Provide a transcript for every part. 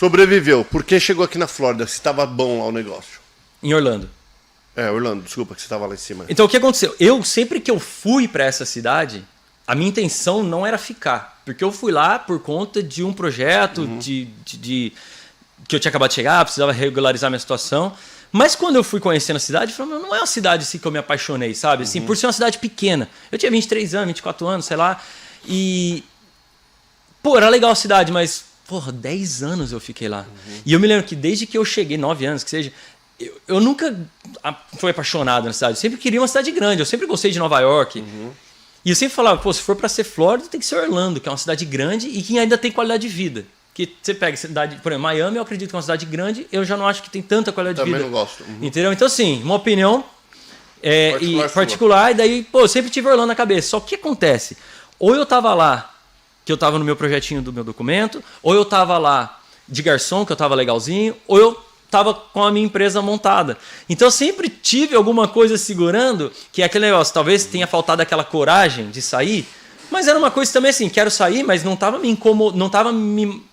Sobreviveu. Por que chegou aqui na Flórida? Se estava bom lá o negócio. Em Orlando. Orlando, desculpa que você estava lá em cima. Então o que aconteceu? Sempre que eu fui para essa cidade, a minha intenção não era ficar. Porque eu fui lá por conta de um projeto que eu tinha acabado de chegar, precisava regularizar minha situação. Mas quando eu fui conhecendo a cidade, eu falei, não é uma cidade assim que eu me apaixonei, sabe? Assim, por ser uma cidade pequena. Eu tinha 23 anos, 24 anos, sei lá. E... Pô, era legal a cidade, mas... Porra, 10 anos eu fiquei lá. E eu me lembro que desde que eu cheguei, 9 anos que seja, eu nunca fui apaixonado na cidade. Eu sempre queria uma cidade grande. Eu sempre gostei de Nova York. E eu sempre falava, pô, se for para ser Flórida, tem que ser Orlando, que é uma cidade grande e que ainda tem qualidade de vida. Que você pega cidade, por exemplo, Miami, eu acredito que é uma cidade grande, eu já não acho que tem tanta qualidade de vida. Também não gosto. Entendeu? Então, assim, uma opinião particular, e daí, pô, eu sempre tive Orlando na cabeça. Só que o que acontece? Ou eu tava lá, que eu tava no meu projetinho do meu documento, ou eu tava lá de garçom, que eu tava legalzinho, ou eu tava com a minha empresa montada. Então eu sempre tive alguma coisa segurando, que é aquele negócio, talvez tenha faltado aquela coragem de sair, mas era uma coisa também assim, quero sair, mas não tava me incomodando, não tava me...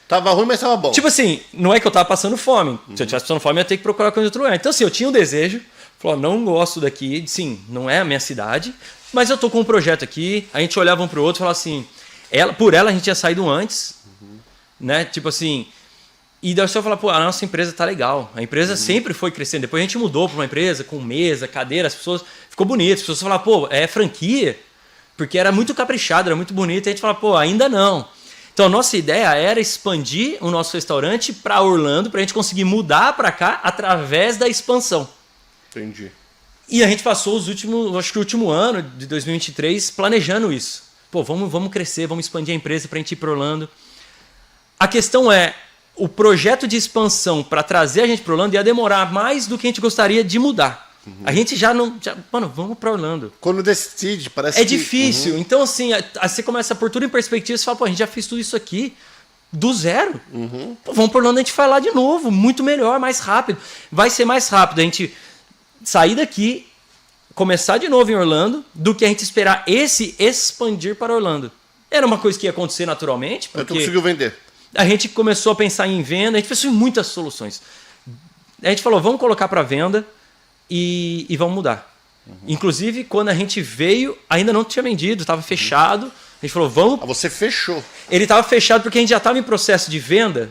Tava ruim, mas tava bom. Tipo assim, não é que eu tava passando fome. Se eu tivesse passando fome, eu ia ter que procurar coisa em outro lugar. Então assim, eu tinha um desejo, falou, não gosto daqui, sim, não é a minha cidade, mas eu tô com um projeto aqui, a gente olhava um pro outro e falava assim, por ela a gente tinha saído antes, né? Tipo assim, e daí eu falava, pô, a nossa empresa tá legal. A empresa sempre foi crescendo. Depois a gente mudou para uma empresa com mesa, cadeira, as pessoas, ficou bonito. As pessoas falavam, pô, é franquia? Porque era muito caprichado, era muito bonito. E a gente falava, pô, ainda não. Então a nossa ideia era expandir o nosso restaurante para Orlando, para a gente conseguir mudar para cá através da expansão. Entendi. E a gente passou acho que o último ano de 2023 planejando isso. Pô, vamos crescer, vamos expandir a empresa para a gente ir para Orlando. A questão é, o projeto de expansão para trazer a gente para Orlando ia demorar mais do que a gente gostaria de mudar. A gente mano, vamos para Orlando. Quando decide, parece que... É difícil. Então, assim, você começa a pôr tudo em perspectiva, você fala, pô, a gente já fez tudo isso aqui do zero. Pô, vamos para Orlando, a gente vai lá de novo, muito melhor, mais rápido. Vai ser mais rápido a gente sair daqui, começar de novo em Orlando, do que a gente esperar esse expandir para Orlando. Era uma coisa que ia acontecer naturalmente. Porque tu conseguiu vender. A gente começou a pensar em venda, a gente pensou em muitas soluções. A gente falou, vamos colocar para venda e vamos mudar. Inclusive, quando a gente veio, ainda não tinha vendido, estava fechado. A gente falou, vamos... você fechou. Ele estava fechado porque a gente já estava em processo de venda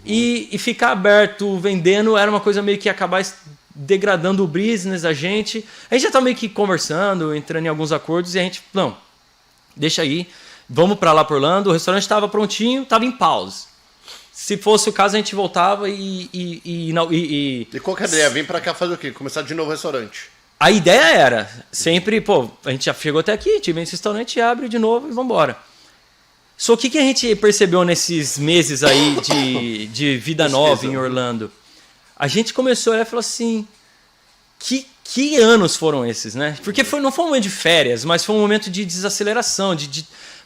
e ficar aberto, vendendo, era uma coisa meio que ia acabar degradando o business da gente. A gente já estava meio que conversando, entrando em alguns acordos e a gente, não, deixa aí. Vamos para lá para Orlando, o restaurante estava prontinho, estava em pause. Se fosse o caso, a gente voltava e qual que é a ideia? Vem para cá fazer o quê? Começar de novo o restaurante? A ideia era sempre, pô, a gente já chegou até aqui, tive esse restaurante, abre de novo e vamos embora. Só o que a gente percebeu nesses meses aí de vida nova em Orlando? A gente começou a olhar e falou assim, que anos foram esses, né? Porque não foi um momento de férias, mas foi um momento de desaceleração,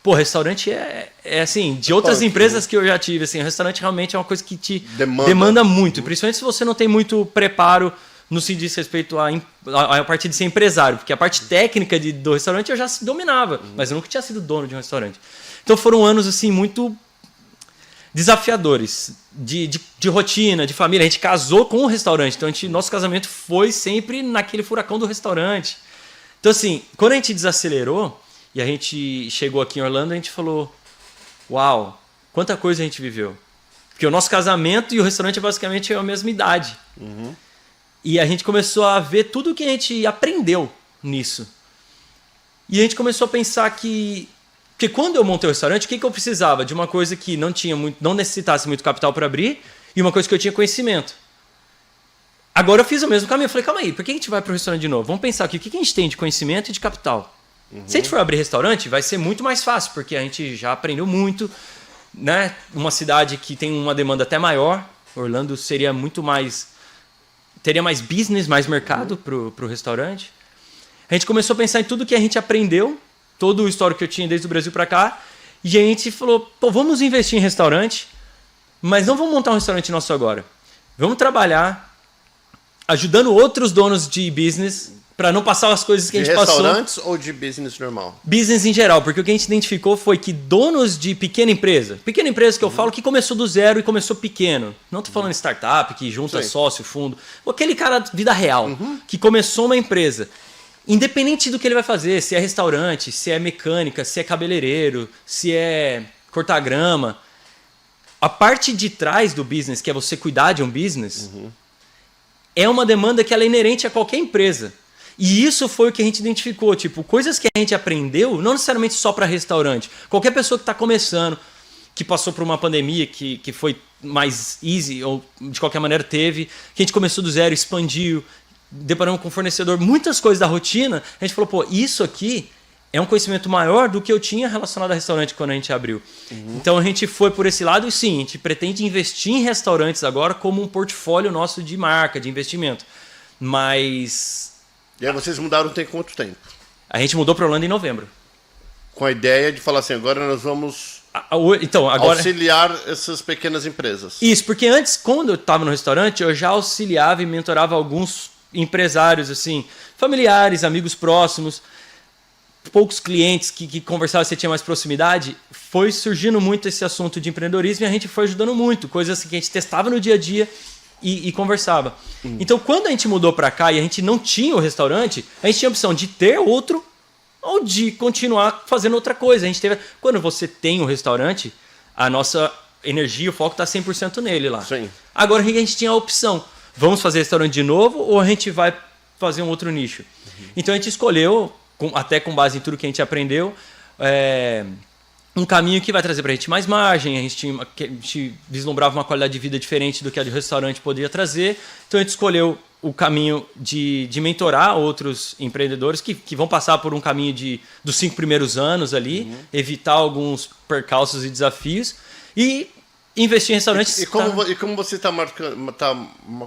Pô, restaurante é assim, de outras empresas que eu já tive, assim, o restaurante realmente é uma coisa que te demanda muito, principalmente se você não tem muito preparo no que diz respeito à parte de ser empresário, porque a parte técnica do restaurante eu já dominava, mas eu nunca tinha sido dono de um restaurante. Então foram anos, assim, muito desafiadores, de rotina, de família. A gente casou com um restaurante, então nosso casamento foi sempre naquele furacão do restaurante. Então, assim, quando a gente desacelerou, e a gente chegou aqui em Orlando, a gente falou, uau, quanta coisa a gente viveu. Porque o nosso casamento e o restaurante basicamente é a mesma idade. E a gente começou a ver tudo que a gente aprendeu nisso. E a gente começou a pensar que... Porque quando eu montei o restaurante, o que eu precisava? De uma coisa que não necessitasse muito capital para abrir e uma coisa que eu tinha conhecimento. Agora eu fiz o mesmo caminho. Eu falei, calma aí, por que a gente vai para o restaurante de novo? Vamos pensar aqui, o que a gente tem de conhecimento e de capital? Se a gente for abrir restaurante, vai ser muito mais fácil, porque a gente já aprendeu muito, né? Uma cidade que tem uma demanda até maior. Orlando seria muito mais... Teria mais business, mais mercado pro restaurante. A gente começou a pensar em tudo que a gente aprendeu, todo o histórico que eu tinha desde o Brasil para cá, e a gente falou, pô, vamos investir em restaurante, mas não vamos montar um restaurante nosso agora. Vamos trabalhar ajudando outros donos de business para não passar as coisas que a De gente passou. restaurantes ou de business normal? Business em geral, porque o que a gente identificou foi que donos de pequena empresa que eu falo que começou do zero e começou pequeno, não tô falando startup que junta Sim. sócio, fundo, aquele cara vida real, que começou uma empresa, independente do que ele vai fazer, se é restaurante, se é mecânica, se é cabeleireiro, se é cortar grama, a parte de trás do business, que é você cuidar de um business, é uma demanda que ela é inerente a qualquer empresa. E isso foi o que a gente identificou, tipo, coisas que a gente aprendeu, não necessariamente só para restaurante. Qualquer pessoa que está começando, que passou por uma pandemia que foi mais easy, ou de qualquer maneira teve, que a gente começou do zero, expandiu, deparamos com o fornecedor, muitas coisas da rotina, a gente falou, pô, isso aqui é um conhecimento maior do que eu tinha relacionado a restaurante quando a gente abriu. Então a gente foi por esse lado e sim, a gente pretende investir em restaurantes agora como um portfólio nosso de marca, de investimento. Mas E aí vocês mudaram tem quanto tempo? a gente mudou para Orlando em novembro. Com a ideia de falar assim, agora nós vamos Então, agora... auxiliar essas pequenas empresas. Isso, porque antes, quando eu estava no restaurante, eu já auxiliava e mentorava alguns empresários, assim, familiares, amigos próximos, poucos clientes que conversavam, você tinha mais proximidade. Foi surgindo muito esse assunto de empreendedorismo e a gente foi ajudando muito, coisas assim que a gente testava no dia a dia e conversava. Então, quando a gente mudou para cá e a gente não tinha o restaurante, a gente tinha a opção de ter outro ou de continuar fazendo outra coisa. A gente teve... Quando você tem um restaurante, a nossa energia, o foco está 100% nele lá. Sim. Agora a gente tinha a opção, vamos fazer restaurante de novo ou a gente vai fazer um outro nicho? Então a gente escolheu, até com base em tudo que a gente aprendeu, um caminho que vai trazer para a gente mais margem, a gente vislumbrava uma qualidade de vida diferente do que a de restaurante poderia trazer, então a gente escolheu o caminho de mentorar outros empreendedores que vão passar por um caminho dos 5 primeiros anos ali, evitar alguns percalços e desafios e investir em restaurantes. E como você está marcando,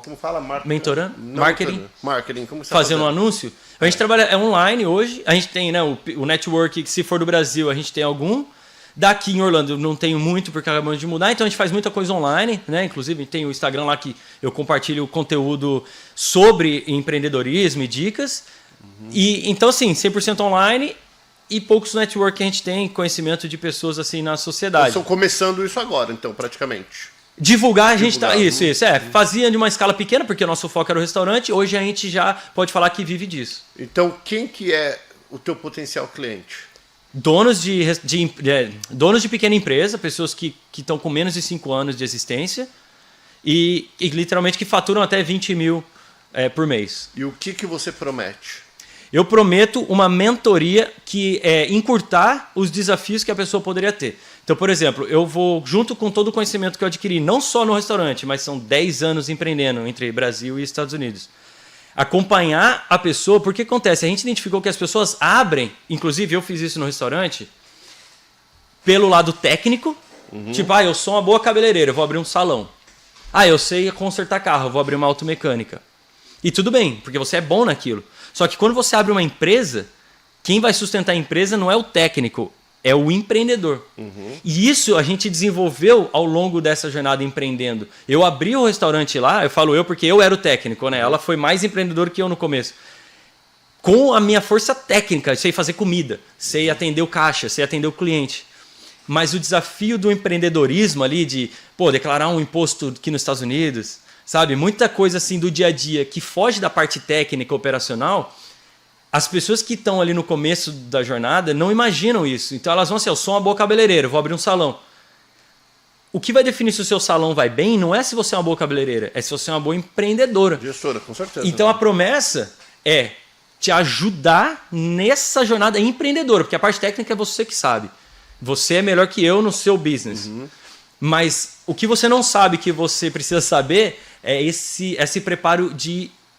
como fala? Mentorando? Não, Marketing? Marketing, como você tá Fazendo um anúncio. A gente trabalha online hoje, a gente tem, né, o network, que se for do Brasil a gente tem algum. Daqui em Orlando eu não tenho muito porque acabamos de mudar, então a gente faz muita coisa online, né? Inclusive tem o Instagram lá que eu compartilho conteúdo sobre empreendedorismo e dicas. E então assim, 100% online e poucos network que a gente tem, conhecimento de pessoas assim na sociedade. Estão começando isso agora, então, praticamente. Divulgar, a gente tá. Divulgar, Isso. Fazia de uma escala pequena, porque o nosso foco era o restaurante, hoje a gente já pode falar que vive disso. Então, quem que é o teu potencial cliente? Donos de pequena empresa, pessoas que estão com menos de 5 anos de existência e literalmente que faturam até 20 mil por mês. E o que você promete? Eu prometo uma mentoria que é encurtar os desafios que a pessoa poderia ter. Então, por exemplo, eu vou, junto com todo o conhecimento que eu adquiri, não só no restaurante, mas são 10 anos empreendendo entre Brasil e Estados Unidos, acompanhar a pessoa, porque acontece, a gente identificou que as pessoas abrem, inclusive eu fiz isso no restaurante, pelo lado técnico, tipo, eu sou uma boa cabeleireira, eu vou abrir um salão. Eu sei consertar carro, eu vou abrir uma automecânica. E tudo bem, porque você é bom naquilo. Só que quando você abre uma empresa, quem vai sustentar a empresa não é o técnico, é o empreendedor. E isso a gente desenvolveu ao longo dessa jornada empreendendo. Eu abri o restaurante lá, eu falo eu porque eu era o técnico, né? Ela foi mais empreendedora que eu no começo. Com a minha força técnica, sei fazer comida, sei atender o caixa, sei atender o cliente. Mas o desafio do empreendedorismo ali de, declarar um imposto aqui nos Estados Unidos, sabe? Muita coisa assim do dia a dia que foge da parte técnica operacional. As pessoas que estão ali no começo da jornada não imaginam isso. Então elas vão assim, eu sou uma boa cabeleireira, vou abrir um salão. O que vai definir se o seu salão vai bem não é se você é uma boa cabeleireira, é se você é uma boa empreendedora. Gestora, com certeza. Então a promessa é te ajudar nessa jornada empreendedora, porque a parte técnica é você que sabe. Você é melhor que eu no seu business. Mas o que você não sabe que você precisa saber é esse preparo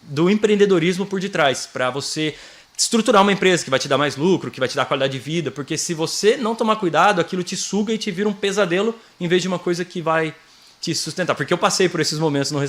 do empreendedorismo por detrás, para você estruturar uma empresa que vai te dar mais lucro, que vai te dar qualidade de vida, porque se você não tomar cuidado, aquilo te suga e te vira um pesadelo em vez de uma coisa que vai te sustentar. Porque eu passei por esses momentos no restaurante.